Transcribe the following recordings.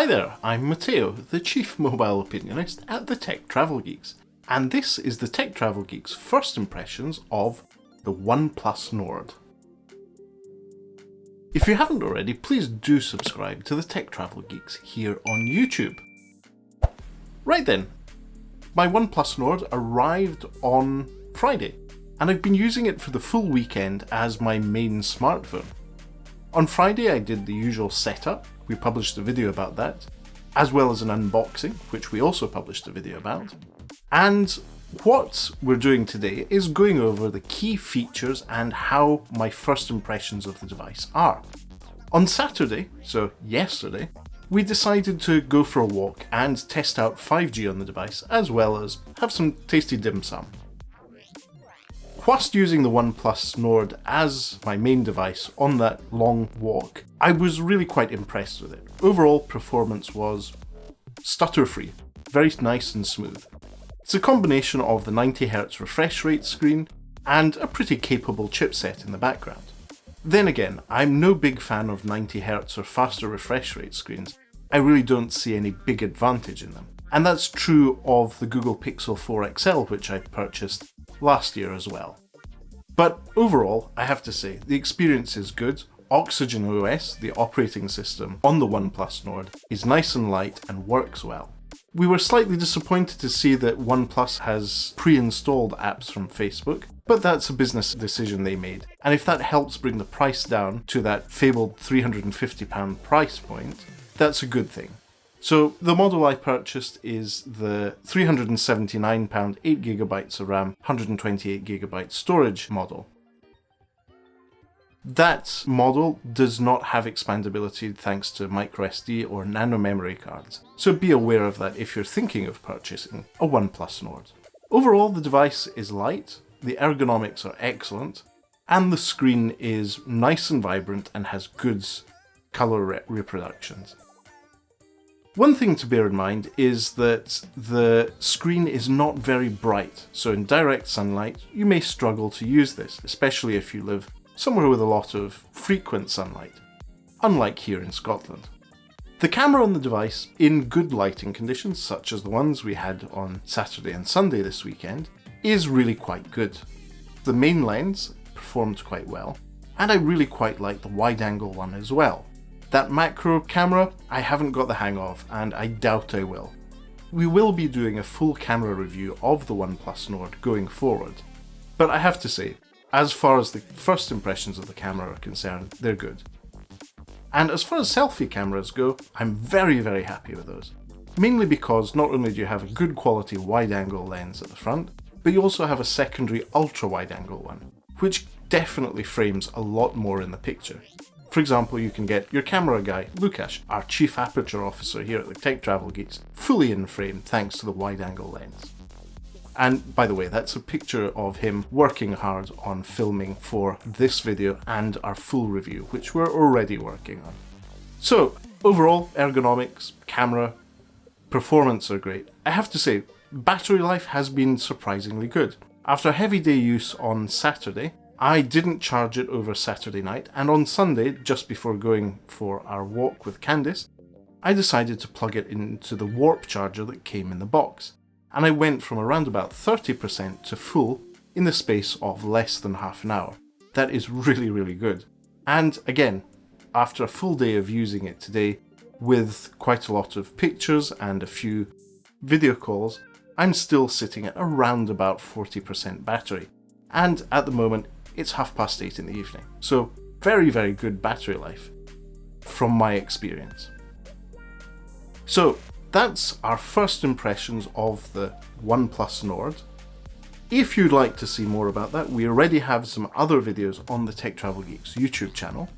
Hi there, I'm Matteo, the Chief Mobile Opinionist at the Tech Travel Geeks, and this is the Tech Travel Geeks' first impressions of the OnePlus Nord. If you haven't already, please do subscribe to the Tech Travel Geeks here on YouTube. Right then, my OnePlus Nord arrived on Friday, and I've been using it for the full weekend as my main smartphone. On Friday I did the usual setup, we published a video about that, as well as an unboxing, which we also published a video about. And what we're doing today is going over the key features and how my first impressions of the device are. On Saturday, so yesterday, we decided to go for a walk and test out 5G on the device, as well as have some tasty dim sum. Whilst using the OnePlus Nord as my main device on that long walk, I was really quite impressed with it. Overall performance was stutter-free, very nice and smooth. It's a combination of the 90 Hz refresh rate screen and a pretty capable chipset in the background. Then again, I'm no big fan of 90 Hz or faster refresh rate screens. I really don't see any big advantage in them. And that's true of the Google Pixel 4 XL, which I purchased last year as well. But overall, I have to say, the experience is good. Oxygen OS, the operating system on the OnePlus Nord, is nice and light and works well. We were slightly disappointed to see that OnePlus has pre-installed apps from Facebook, but that's a business decision they made. And if that helps bring the price down to that fabled £350 price point, that's a good thing. So the model I purchased is the £379 8GB of RAM, 128GB storage model. That model does not have expandability thanks to microSD or nano memory cards, so be aware of that if you're thinking of purchasing a OnePlus Nord. Overall, the device is light, the ergonomics are excellent, and the screen is nice and vibrant and has good colour reproductions. One thing to bear in mind is that the screen is not very bright, so in direct sunlight you may struggle to use this, especially if you live somewhere with a lot of frequent sunlight, unlike here in Scotland. The camera on the device, in good lighting conditions, such as the ones we had on Saturday and Sunday this weekend, is really quite good. The main lens performed quite well, and I really quite like the wide-angle one as well. That macro camera, I haven't got the hang of, and I doubt I will. We will be doing a full camera review of the OnePlus Nord going forward, but I have to say, as far as the first impressions of the camera are concerned, they're good. And as far as selfie cameras go, I'm very, very happy with those. Mainly because not only do you have a good quality wide-angle lens at the front, but you also have a secondary ultra-wide-angle one, which definitely frames a lot more in the picture. For example, you can get your camera guy, Lukasz, our Chief Aperture Officer here at the Tech Travel Geeks, fully in frame thanks to the wide-angle lens. And by the way, that's a picture of him working hard on filming for this video and our full review, which we're already working on. So, overall, ergonomics, camera, performance are great. I have to say, battery life has been surprisingly good. After a heavy day use on Saturday, I didn't charge it over Saturday night, and on Sunday, just before going for our walk with Candice, I decided to plug it into the warp charger that came in the box, and I went from around about 30% to full in the space of less than half an hour. That is really, really good. And again, after a full day of using it today, with quite a lot of pictures and a few video calls, I'm still sitting at around about 40% battery, and at the moment, it's 8:30 in the evening, so very, very good battery life from my experience. So that's our first impressions of the OnePlus Nord. If you'd like to see more about that, we already have some other videos on the Tech Travel Geeks YouTube channel.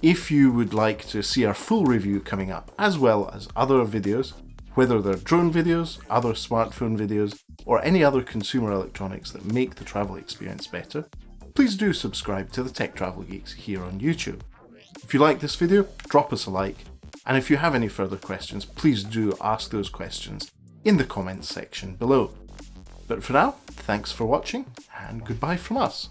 If you would like to see our full review coming up, as well as other videos, whether they're drone videos, other smartphone videos, or any other consumer electronics that make the travel experience better, please do subscribe to the Tech Travel Geeks here on YouTube. If you like this video, drop us a like, and if you have any further questions, please do ask those questions in the comments section below. But for now, thanks for watching, and goodbye from us.